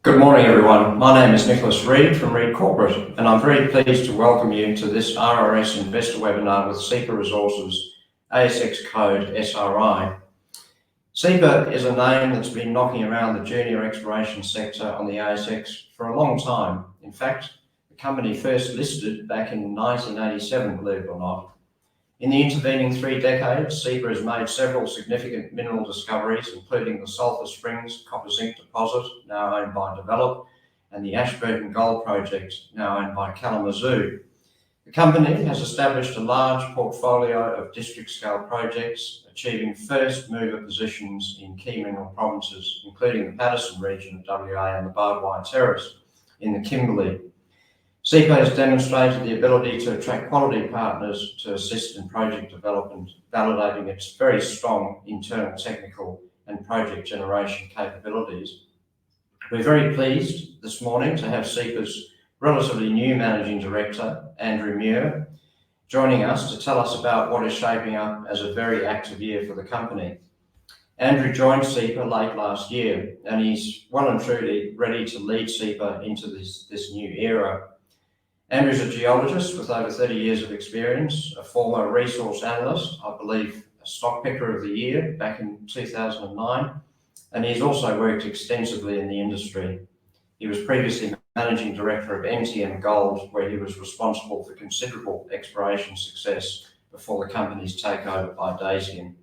Good morning, everyone. My name is Nicholas Reid from Reid Corporate, and I'm very pleased to welcome you to this RRS Investor Webinar with Sipa Resources, ASX code SRI. Sipa is a name that's been knocking around the junior exploration sector on the ASX for a long time. In fact, the company first listed back in 1987, believe it or not. In the intervening 3 decades, Sipa has made several significant mineral discoveries, including the Sulphur Springs copper-zinc deposit, now owned by Develop, and the Ashburton Gold Project, now owned by Kalamazoo. The company has established a large portfolio of district-scale projects, achieving first-mover positions in key mineral provinces, including the Paterson region of WA and the Barbed Wire Terrace in the Kimberley. Sipa has demonstrated the ability to attract quality partners to assist in project development, validating its very strong internal technical and project generation capabilities. We're very pleased this morning to have Sipa's relatively new Managing Director, Andrew Muir, joining us to tell us about what is shaping up as a very active year for the company. Andrew joined Sipa late last year, and he's well and truly ready to lead Sipa into this new era. Andrew's a geologist with over 30 years of experience, a former resource analyst, I believe a stock picker of the year back in 2009, and he's also worked extensively in the industry. He was previously Managing Director of MTM Gold, where he was responsible for considerable exploration success before the company's takeover by Dacian.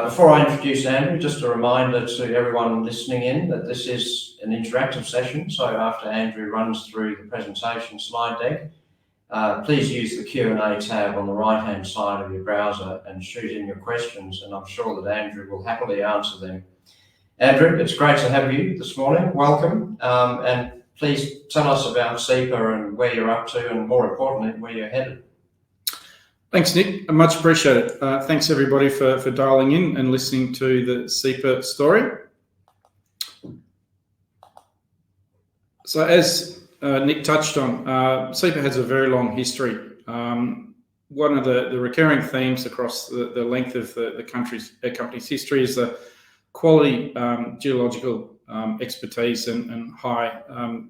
Before I introduce Andrew, just a reminder to everyone listening in that this is an interactive session, so after Andrew runs through the presentation slide deck, please use the Q&A tab on the right-hand side of your browser and shoot in your questions, and I'm sure that Andrew will happily answer them. Andrew, it's great to have you this morning. Welcome, and please tell us about Sipa and where you're up to, and more importantly, where you're headed. Thanks, Nick. I much appreciate it. Thanks, everybody, for dialing in and listening to the Sipa story. So as Nick touched on, Sipa has a very long history. One of the recurring themes across the length of the company's history is the quality geological expertise and high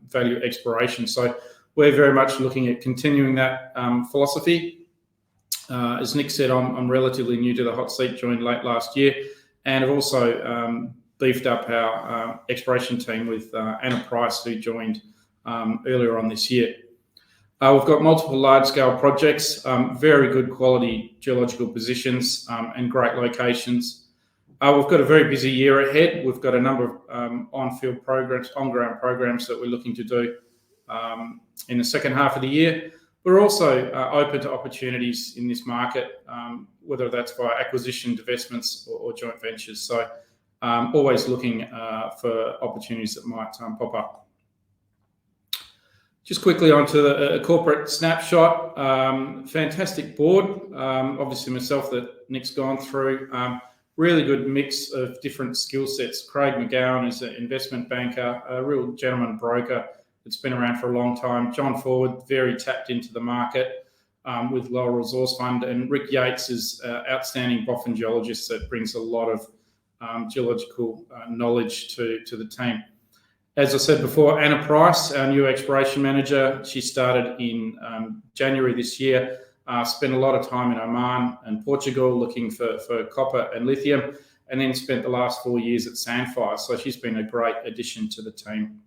value exploration. So we're very much looking at continuing that philosophy. As Nick said, I'm relatively new to the hot seat, joined late last year, and have also beefed up our exploration team with Anna Price, who joined earlier on this year. We've got multiple large-scale projects, very good quality geological positions, and great locations. We've got a very busy year ahead. We've got a number of on-field programs, on-ground programs that we're looking to do in the second half of the year. We're also open to opportunities in this market, whether that's via acquisition, divestments, or joint ventures. So always looking for opportunities that might pop up. Just quickly onto a corporate snapshot. Fantastic board. Obviously myself that Nick's gone through. Really good mix of different skill sets. Craig McGowan is an investment banker, a real gentleman broker. It's been around for a long time. John Forward, very tapped into the market with Lower Resource Fund. And Rick Yates is an outstanding boffin geologist that brings a lot of geological knowledge to the team. As I said before, Anna Price, our new exploration manager, she started in January this year, spent a lot of time in Oman and Portugal looking for copper and lithium, and then spent the last 4 years at Sandfire. So she's been a great addition to the team.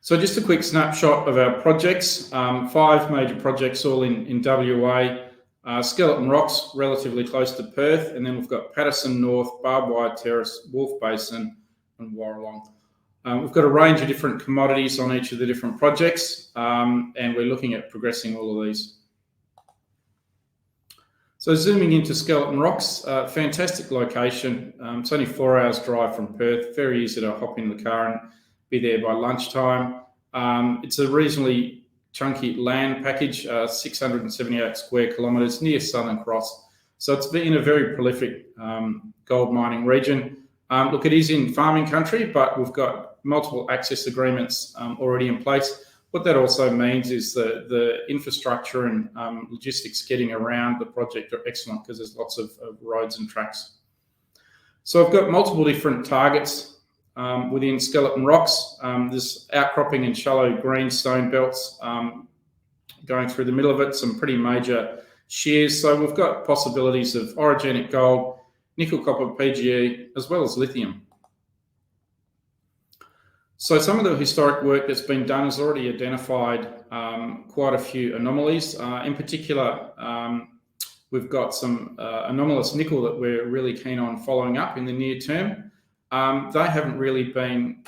So just a quick snapshot of our projects. 5 major projects all in WA. Skeleton Rocks, relatively close to Perth. And then we've got Paterson North, Barbed Wire Terrace, Wolf Basin and Warralong. We've got a range of different commodities on each of the different projects. And we're looking at progressing all of these. So zooming into Skeleton Rocks, fantastic location. It's only 4 hours drive from Perth. Very easy to hop in the car and be there by lunchtime. It's a reasonably chunky land package, 678 square kilometres near Southern Cross. So it's been a very prolific gold mining region. Look, it is in farming country, but we've got multiple access agreements already in place. What that also means is the infrastructure and logistics getting around the project are excellent because there's lots of roads and tracks. So I've got multiple different targets within skeleton rocks. There's outcropping and shallow greenstone belts going through the middle of it, some pretty major shears. So we've got possibilities of orogenic gold, nickel-copper-PGE, as well as lithium. So some of the historic work that's been done has already identified quite a few anomalies. In particular, we've got some anomalous nickel that we're really keen on following up in the near term. They haven't really been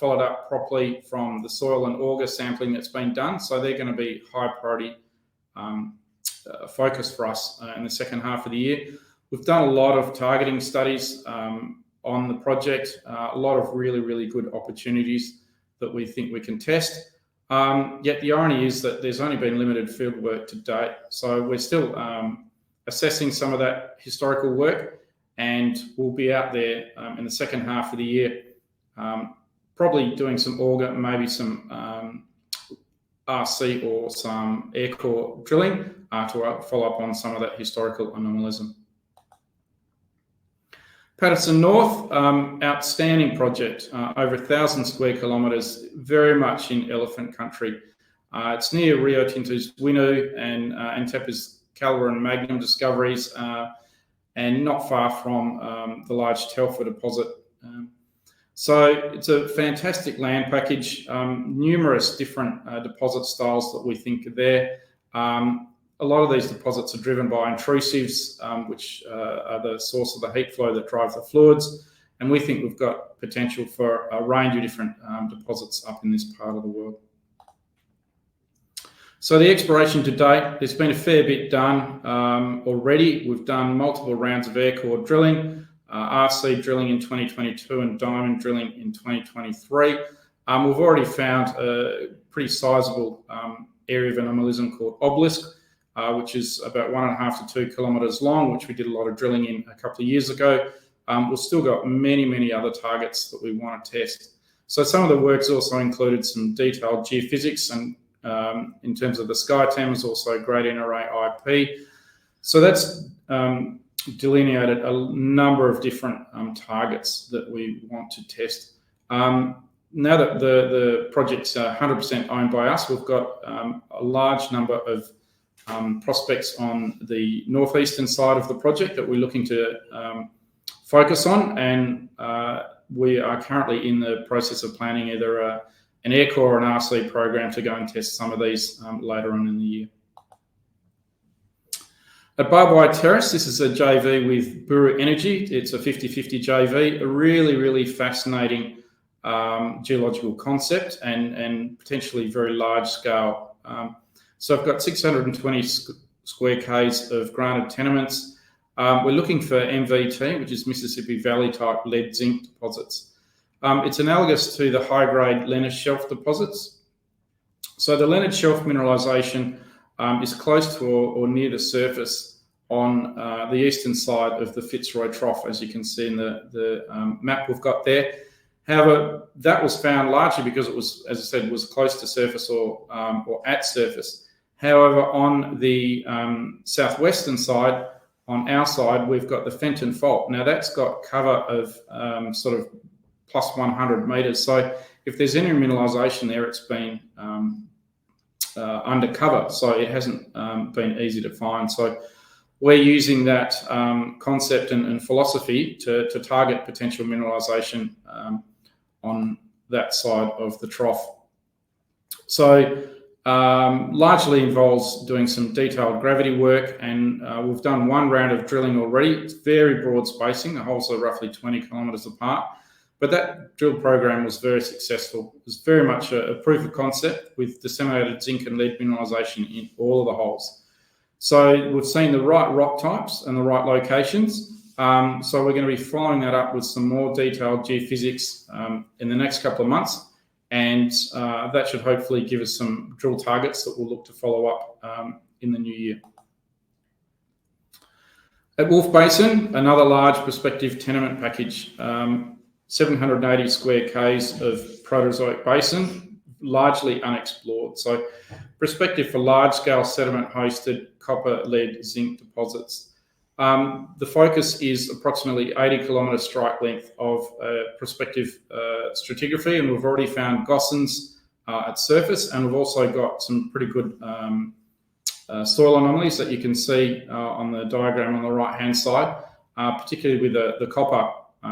followed up properly from the soil and auger sampling that's been done, so they're going to be high priority focus for us in the second half of the year. We've done a lot of targeting studies on the project, a lot of really good opportunities that we think we can test. Yet the irony is that there's only been limited field work to date, so we're still assessing some of that historical work, and we'll be out there in the second half of the year, probably doing some auger, maybe some RC or some air core drilling to follow up on some of that historical anomalism. Patterson North, outstanding project, over 1,000 square kilometres, very much in elephant country. It's near Rio Tinto's Winu and Antepa's Calver and Magnum discoveries, and not far from the large Telfer deposit. So it's a fantastic land package, numerous different deposit styles that we think are there. A lot of these deposits are driven by intrusives, which are the source of the heat flow that drives the fluids. And we think we've got potential for a range of different deposits up in this part of the world. So the exploration to date, there's been a fair bit done already. We've done multiple rounds of air core drilling, RC drilling in 2022 and diamond drilling in 2023. We've already found a pretty sizable area of anomalism called obelisk, which is about 1.5 to 2 kilometres long, which we did a lot of drilling in a couple of years ago. We've still got many other targets that we want to test. So some of the work's also included some detailed geophysics, and in terms of the SkyTem is also gradient array IP. So that's delineated a number of different targets that we want to test. Now that the project's 100% owned by us, we've got a large number of prospects on the northeastern side of the project that we're looking to focus on, and we are currently in the process of planning either an air core or an RC program to go and test some of these later on in the year. At Barbwire Terrace, this is a JV with Muir Energy. It's a 50-50 JV, a really fascinating geological concept and potentially very large scale. So I've got 620 square k's of granted tenements. We're looking for MVT, which is Mississippi Valley type lead zinc deposits. It's analogous to the high-grade Leonard Shelf deposits. So the Leonard Shelf mineralisation is close to or near the surface on the eastern side of the Fitzroy Trough, as you can see in the map we've got there. However, that was found largely because it was, as I said, was close to surface or at surface. However, on the southwestern side, on our side, we've got the Fenton Fault. Now that's got cover of sort of plus 100 metres. So if there's any mineralisation there, it's been undercover. So it hasn't been easy to find. So we're using that concept and philosophy to target potential mineralisation on that side of the trough. So largely involves doing some detailed gravity work, and we've done one round of drilling already. It's very broad spacing. The holes are roughly 20 kilometres apart. But that drill program was very successful. It was very much a proof of concept with disseminated zinc and lead mineralisation in all of the holes. So we've seen the right rock types and the right locations. So we're going to be following that up with some more detailed geophysics in the next couple of months. And that should hopefully give us some drill targets that we'll look to follow up in the new year. At Wolf Basin, another large prospective tenement package, 780 square k's of Proterozoic basin, largely unexplored. So prospective for large-scale sediment-hosted copper, lead, zinc deposits. The focus is approximately 80-kilometre strike length of prospective stratigraphy, and we've already found gossans at surface, and we've also got some pretty good soil anomalies that you can see on the diagram on the right-hand side, particularly with the copper.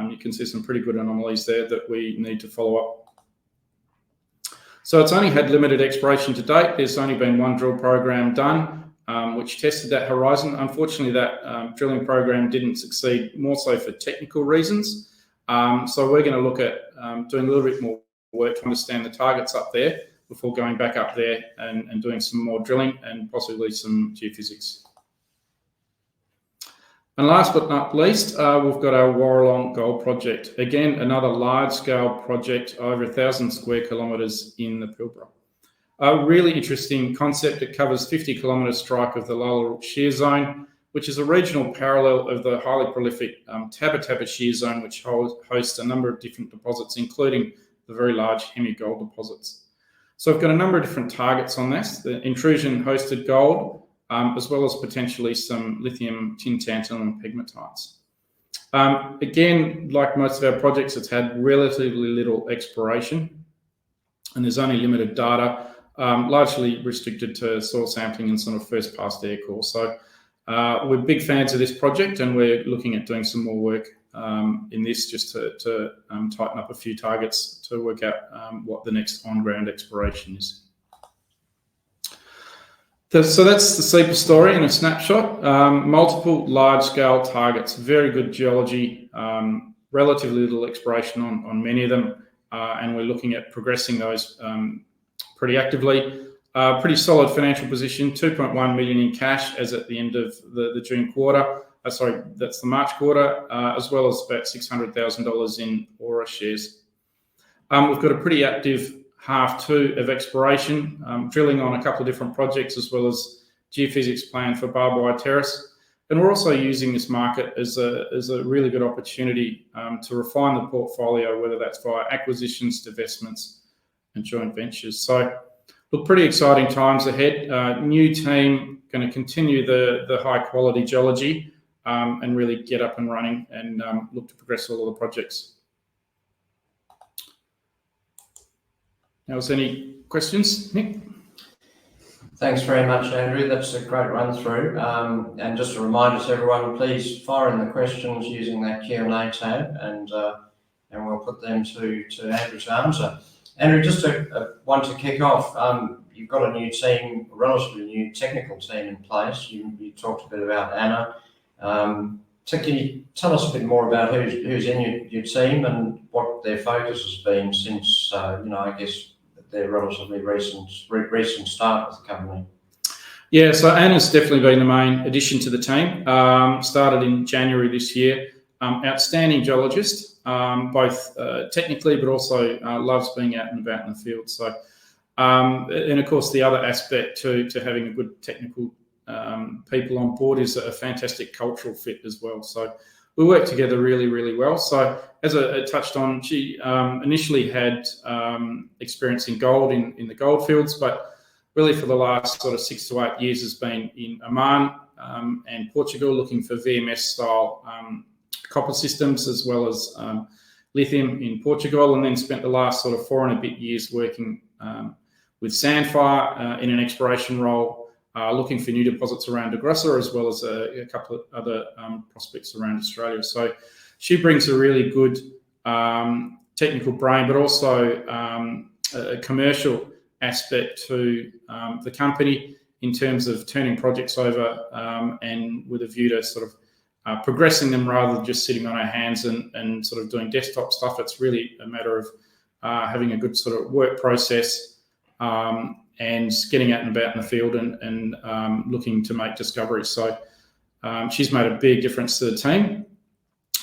You can see some pretty good anomalies there that we need to follow up. So it's only had limited exploration to date. There's only been one drill program done, which tested that horizon. Unfortunately, that drilling program didn't succeed, more so for technical reasons. So we're going to look at doing a little bit more work to understand the targets up there before going back up there and doing some more drilling and possibly some geophysics. And last but not least, we've got our Warralong Gold Project. Again, another large-scale project, over 1,000 square kilometres in the Pilbara. A really interesting concept. It covers 50-kilometre strike of the Lullarook Shear Zone, which is a regional parallel of the highly prolific Tabba Tabba Shear Zone, which hosts a number of different deposits, including the very large hemi-gold deposits. So we've got a number of different targets on this, the intrusion-hosted gold, as well as potentially some lithium, tin, tantalum, and pegmatites. Again, like most of our projects, it's had relatively little exploration, and there's only limited data, largely restricted to soil sampling and sort of first pass air core. So we're big fans of this project, and we're looking at doing some more work in this just to tighten up a few targets to work out what the next on-ground exploration is. So that's the Sipa story in a snapshot. Multiple large-scale targets, very good geology, relatively little exploration on many of them, and we're looking at progressing those pretty actively. Pretty solid financial position, 2.1 million in cash as at the end of the June quarter. Sorry, that's the March quarter, as well as about $600,000 in Aura shares. We've got a pretty active half two of exploration, drilling on a couple of different projects, as well as geophysics plan for barbed wire terrace. And we're also using this market as a really good opportunity to refine the portfolio, whether that's via acquisitions, divestments, and joint ventures. So look, pretty exciting times ahead. New team going to continue the high quality geology and really get up and running and look to progress all of the projects. Now, is any questions, Nick? Thanks very much, Andrew. That's a great run through. And just a reminder to everyone, please fire in the questions using that Q&A tab, and we'll put them to Andrew to answer. Andrew, just one to kick off. You've got a new team, a relatively new technical team in place. You talked a bit about Anna. So can you tell us a bit more about who's in your team and what their focus has been since, I guess, their relatively recent start with the company? Yeah, so Anna's definitely been the main addition to the team. Started in January this year. Outstanding geologist, both technically, but also loves being out and about in the field. So, and of course, the other aspect to having a good technical people on board is a fantastic cultural fit as well. So we work together really, really well. So as I touched on, she initially had experience in gold in the gold fields, but really for the last sort of 6 to 8 years has been in Oman and Portugal, looking for VMS style copper systems, as well as lithium in Portugal, and then spent the last sort of 4 and a bit years working with Sandfire in an exploration role, looking for new deposits around Degrossa, as well as a couple of other prospects around Australia. So she brings a really good technical brain, but also a commercial aspect to the company in terms of turning projects over and with a view to sort of progressing them rather than just sitting on our hands and sort of doing desktop stuff. It's really a matter of having a good sort of work process and getting out and about in the field and looking to make discoveries. So she's made a big difference to the team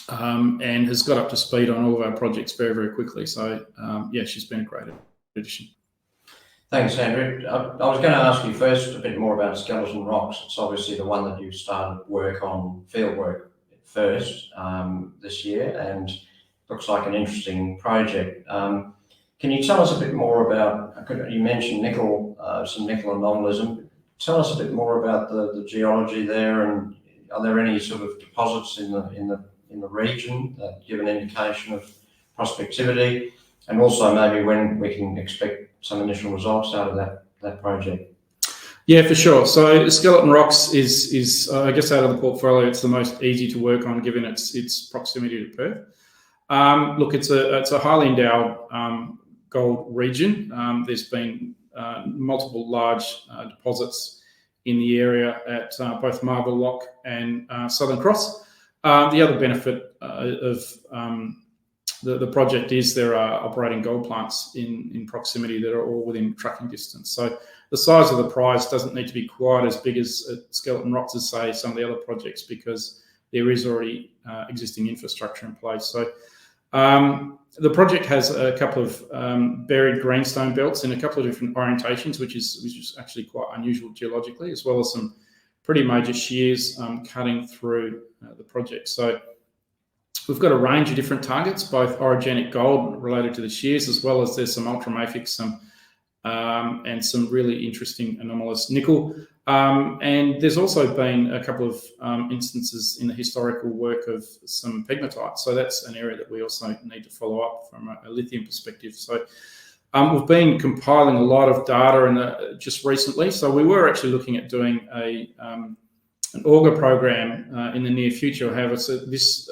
and has got up to speed on all of our projects very, very quickly. So yeah, she's been a great addition. Thanks, Andrew. I was going to ask you first a bit more about Skeleton Rocks. It's obviously the one that you started work on, field work first this year, and looks like an interesting project. Can you tell us a bit more about, you mentioned nickel, some nickel anomalism. Tell us a bit more about the geology there and, are there any sort of deposits in the region that give an indication of prospectivity, and also maybe when we can expect some initial results out of that project? Yeah, for sure. So skeleton rocks is I guess out of the portfolio, it's the most easy to work on given its proximity to Perth. Look, it's a highly endowed gold region. There's been multiple large deposits in the area at both Marble Lock and Southern Cross. The other benefit of the project is there are operating gold plants in proximity that are all within trucking distance. So the size of the prize doesn't need to be quite as big as Skeleton Rocks as, say, some of the other projects, because there is already existing infrastructure in place. So the project has a couple of buried greenstone belts in a couple of different orientations, which is actually quite unusual geologically, as well as some pretty major shears cutting through the project. So we've got a range of different targets, both orogenic gold related to the shears, as well as there's some ultramafic, and some really interesting anomalous nickel. And there's also been a couple of instances in the historical work of some pegmatite. So that's an area that we also need to follow up from a lithium perspective. So we've been compiling a lot of data just recently. So we were actually looking at doing an auger program in the near future. However, so this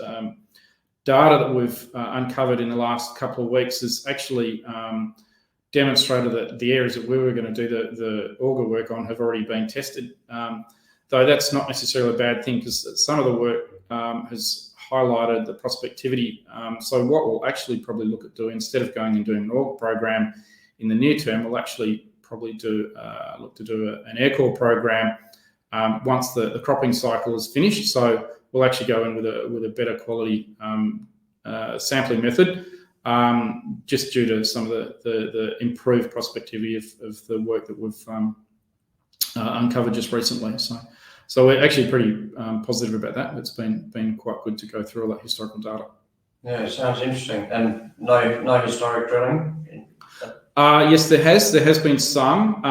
data that we've uncovered in the last couple of weeks has actually demonstrated that the areas that we were going to do the auger work on have already been tested. Though that's not necessarily a bad thing, because some of the work has highlighted the prospectivity. So what we'll actually probably look at doing, instead of going and doing an auger program in the near term, we'll actually probably look to do an air core program once the cropping cycle is finished. So we'll actually go in with a better quality sampling method, just due to some of the improved prospectivity of the work that we've uncovered just recently. So we're actually pretty positive about that. It's been quite good to go through all that historical data. Yeah, it sounds interesting. And no historic drilling? Yes, there has been some.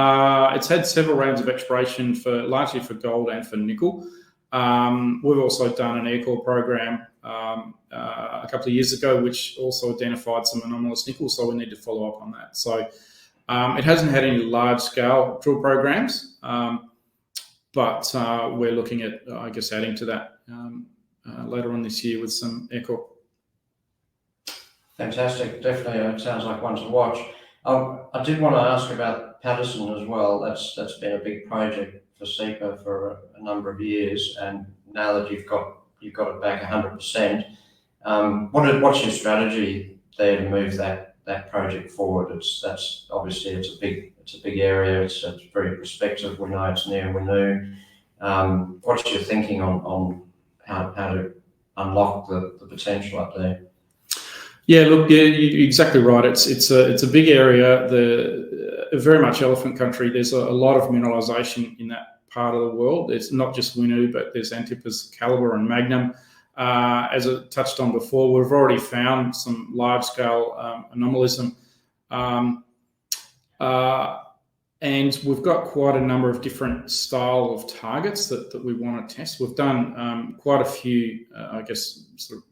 It's had several rounds of exploration largely for gold and for nickel. We've also done an air core program a couple of years ago, which also identified some anomalous nickel, so we need to follow up on that. So it hasn't had any large-scale drill programs, but we're looking at, I guess, adding to that later on this year with some air core. Fantastic. Definitely, it sounds like one to watch. I did want to ask about Patterson as well. That's been a big project for Sipa for a number of years, and now that you've got it back 100%, what's your strategy there to move that project forward? That's obviously it's a big area. It's very prospective. We know it's near Winu. What's your thinking on how to unlock the potential up there? Yeah, look, you're exactly right. It's a big area. Very much elephant country. There's a lot of mineralisation in that part of the world. It's not just Winu, but there's Antipas, Calibre, and Magnum. As I touched on before, we've already found some large-scale anomalism, and we've got quite a number of different style of targets that we want to test. We've done quite a few, I guess, sort of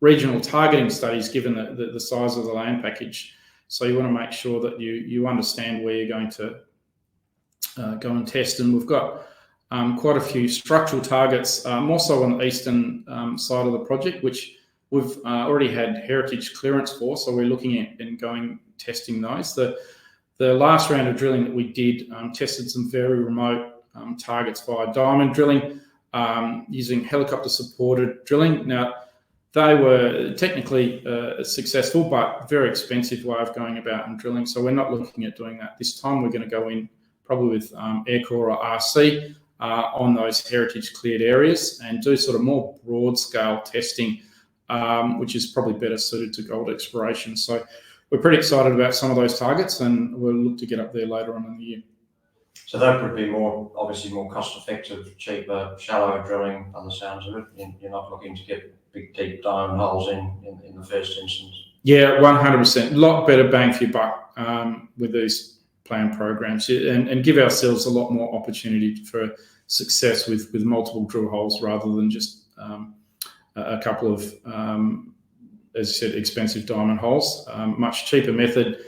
regional targeting studies, given the size of the land package. So you want to make sure that you understand where you're going to go and test. And we've got quite a few structural targets, more so on the eastern side of the project, which we've already had heritage clearance for. So we're looking at and going testing those. The last round of drilling that we did tested some very remote targets via diamond drilling, using helicopter-supported drilling. Now, they were technically successful, but very expensive way of going about and drilling. So we're not looking at doing that this time. We're going to go in probably with air core or RC on those heritage cleared areas and do sort of more broad scale testing, which is probably better suited to gold exploration. So we're pretty excited about some of those targets, and we'll look to get up there later on in the year. So that would be obviously more cost effective, cheaper, shallower drilling by the sounds of it. You're not looking to get big, deep diamond holes in the first instance. Yeah, 100%. A lot better bang for your buck with these planned programs, and give ourselves a lot more opportunity for success with multiple drill holes rather than just a couple of, as you said, expensive diamond holes. Much cheaper method,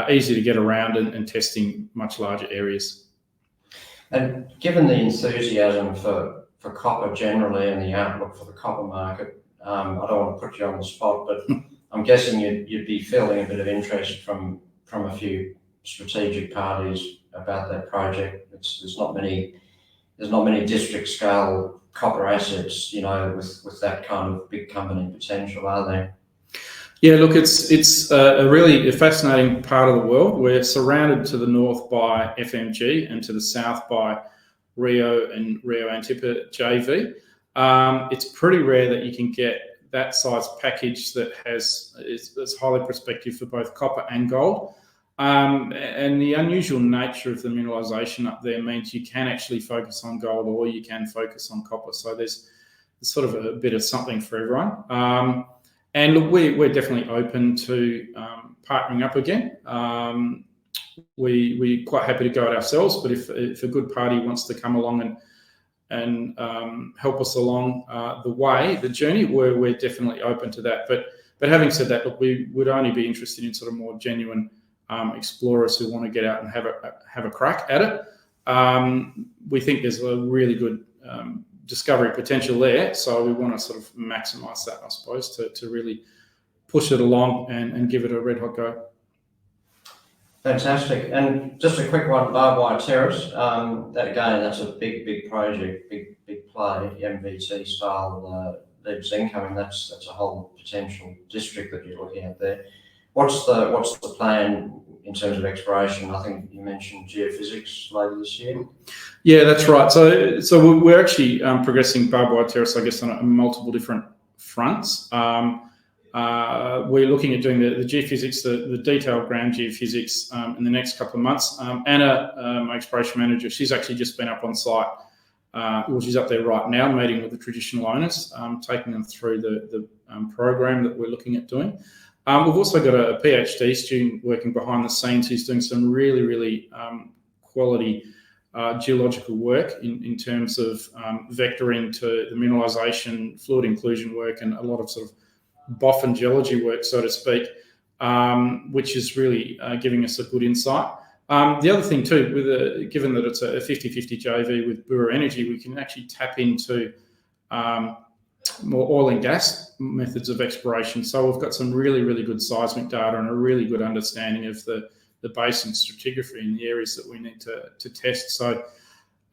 easy to get around, and testing much larger areas. And given the enthusiasm for copper generally and the outlook for the copper market, I don't want to put you on the spot, but I'm guessing you'd be feeling a bit of interest from a few strategic parties about that project. There's not many district scale copper assets, with that kind of big company potential, are there? Yeah, look, it's a really fascinating part of the world. We're surrounded to the north by FMG and to the south by Rio and Rio Antipa JV. It's pretty rare that you can get that size package that is highly prospective for both copper and gold. And the unusual nature of the mineralisation up there means you can actually focus on gold or you can focus on copper. So there's sort of a bit of something for everyone. And look, we're definitely open to partnering up again. We're quite happy to go it ourselves, but if a good party wants to come along and help us along the journey, we're definitely open to that. But having said that, look, we would only be interested in sort of more genuine explorers who want to get out and have a crack at it. We think there's a really good discovery potential there, so we want to sort of maximise that, I suppose, to really push it along and give it a red hot go. Fantastic. And just a quick one, barbed wire terrace. That's a big project, big play, MVT style lead zinc. I mean, that's a whole potential district that you're looking at there. What's the plan in terms of exploration? I think you mentioned geophysics later this year. Yeah, that's right. So we're actually progressing barbed wire terrace, I guess, on multiple different fronts. We're looking at doing the geophysics, the detailed ground geophysics in the next couple of months. Anna, my exploration manager, she's actually just been up on site. She's up there right now, meeting with the traditional owners, taking them through the program that we're looking at doing. We've also got a PhD student working behind the scenes who's doing some really quality geological work in terms of vectoring to the mineralisation, fluid inclusion work, and a lot of sort of boffin geology work, so to speak, which is really giving us a good insight. The other thing too, given that it's a 50-50 JV with Muir Energy, we can actually tap into more oil and gas methods of exploration. So we've got some really good seismic data and a really good understanding of the basin stratigraphy in the areas that we need to test. So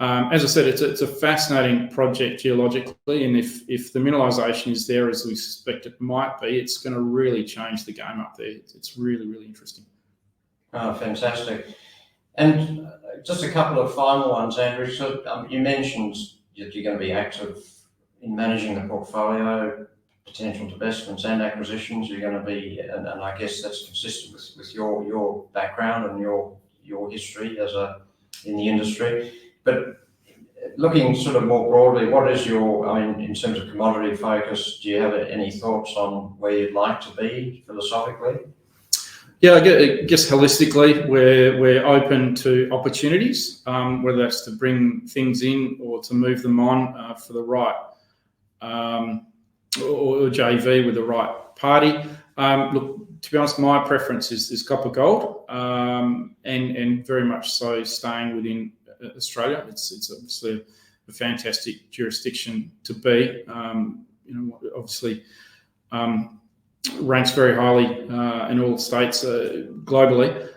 as I said, it's a fascinating project geologically, and if the mineralisation is there as we suspect it might be, it's going to really change the game up there. It's really interesting. Oh, fantastic. And just a couple of final ones, Andrew. So you mentioned that you're going to be active in managing the portfolio, potential divestments and acquisitions. You're going to be, and I guess that's consistent with your background and your history in the industry. But looking sort of more broadly, what is in terms of commodity focus, do you have any thoughts on where you'd like to be philosophically? Yeah, I guess holistically, we're open to opportunities, whether that's to bring things in or to move them on for the right or JV with the right party. Look, to be honest, my preference is copper gold, and very much so staying within Australia. It's obviously a fantastic jurisdiction to be. Obviously ranks very highly in all states globally.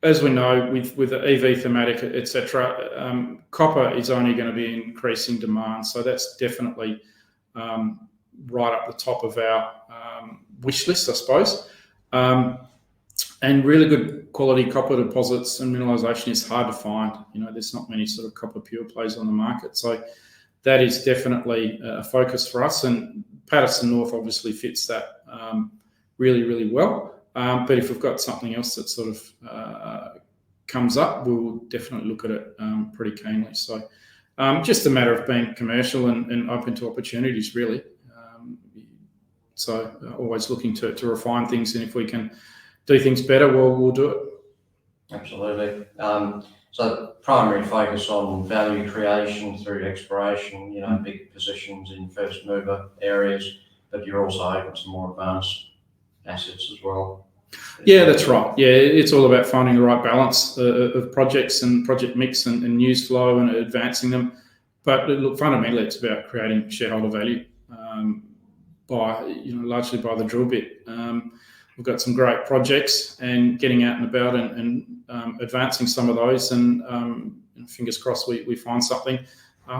As we know, with the EV thematic, etc., copper is only going to be increasing demand. So that's definitely right up the top of our wish list, I suppose. And really good quality copper deposits and mineralisation is hard to find. There's not many sort of copper pure plays on the market. So that is definitely a focus for us. And Patterson North obviously fits that really well. But if we've got something else that sort of comes up, we'll definitely look at it pretty keenly. So just a matter of being commercial and open to opportunities, really. So always looking to refine things, and if we can do things better, we'll do it. Absolutely. So primary focus on value creation through exploration, big positions in first mover areas, but you're also open to more advanced assets as well. Yeah, that's right. Yeah, it's all about finding the right balance of projects and project mix and news flow and advancing them. But look, fundamentally, it's about creating shareholder value largely by the drill bit. We've got some great projects, and getting out and about and advancing some of those, and fingers crossed we find something.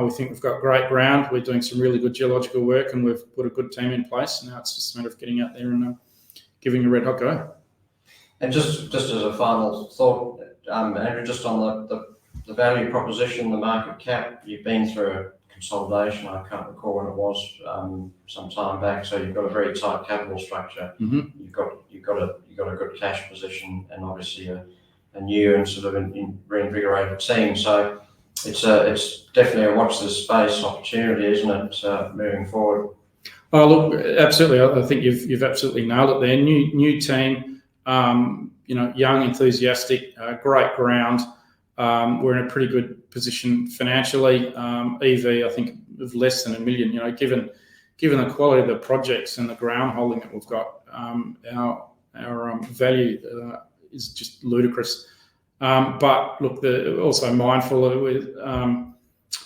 We think we've got great ground. We're doing some really good geological work, and we've put a good team in place. Now it's just a matter of getting out there and giving a red hot go. And just as a final thought, Andrew, just on the value proposition, the market cap, you've been through a consolidation. I can't recall when it was, some time back. So you've got a very tight capital structure. Mm-hmm. You've got a good cash position, and obviously a new and sort of reinvigorated team. So it's definitely a watch this space opportunity, isn't it, moving forward? Oh, look, absolutely. I think you've absolutely nailed it there. New team, young, enthusiastic, great ground. We're in a pretty good position financially. EV, I think, of less than $1 million. Given the quality of the projects and the ground holding that we've got, our value is just ludicrous. But look, also mindful with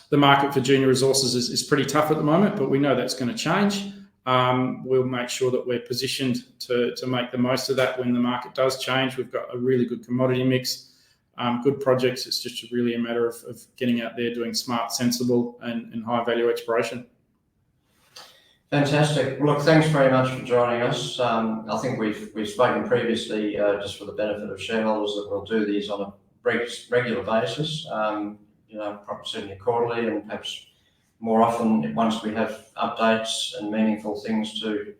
the market for junior resources is pretty tough at the moment, but we know that's going to change. We'll make sure that we're positioned to make the most of that when the market does change. We've got a really good commodity mix, good projects. It's just really a matter of getting out there, doing smart, sensible, and high value exploration. Fantastic. Look, thanks very much for joining us. I think we've spoken previously, just for the benefit of shareholders, that we'll do these on a regular basis. Perhaps certainly quarterly, and perhaps more often once we have updates and meaningful things to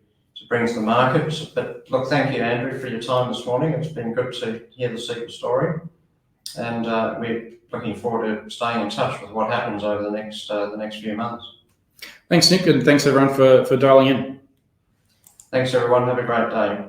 bring to the market. But look, thank you, Andrew, for your time this morning. It's been good to hear the Sipa story, and we're looking forward to staying in touch with what happens over the next few months. Thanks, Nick, and thanks everyone for dialing in. Thanks, everyone. Have a great day.